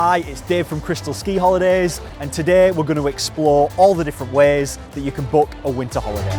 Hi, it's Dave from Crystal Ski Holidays, and today we're going to explore all the different ways that you can book a winter holiday.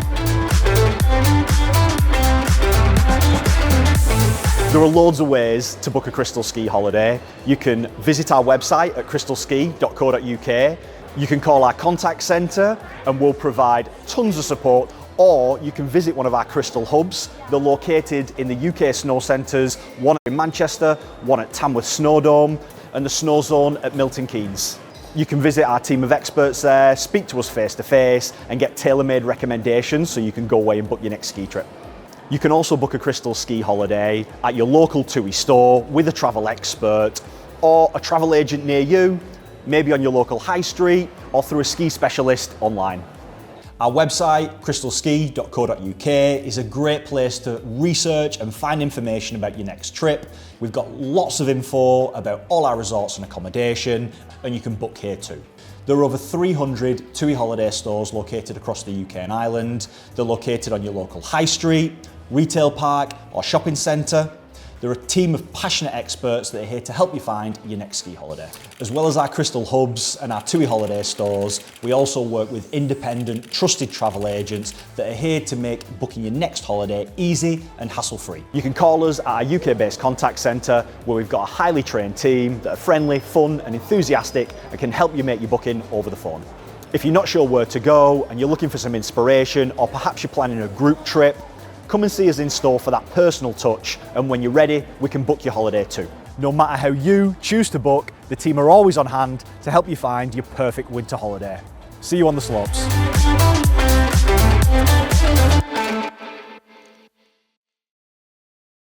There are loads of ways to book a Crystal Ski holiday. You can visit our website at crystalski.co.uk. You can call our contact centre and we'll provide tons of support, or you can visit one of our Crystal hubs. They're located in the UK snow centres, one in Manchester, one at Tamworth Snowdome, and the Snow Zone at Milton Keynes. You can visit our team of experts there, speak to us face to face, and get tailor-made recommendations so you can go away and book your next ski trip. You can also book a Crystal Ski holiday at your local TUI store with a travel expert or a travel agent near you, maybe on your local high street or through a ski specialist online. Our website, crystalski.co.uk, is a great place to research and find information about your next trip. We've got lots of info about all our resorts and accommodation, and you can book here too. There are over 300 TUI holiday stores located across the UK and Ireland. They're located on your local high street, retail park or shopping centre. They're a team of passionate experts that are here to help you find your next ski holiday. As well as our Crystal hubs and our TUI holiday stores, we also work with independent, trusted travel agents that are here to make booking your next holiday easy and hassle-free. You can call us at our UK-based contact centre, where we've got a highly trained team that are friendly, fun and enthusiastic and can help you make your booking over the phone. If you're not sure where to go and you're looking for some inspiration, or perhaps you're planning a group trip, come and see us in store for that personal touch, and when you're ready, we can book your holiday too. No matter how you choose to book, the team are always on hand to help you find your perfect winter holiday. See you on the slopes.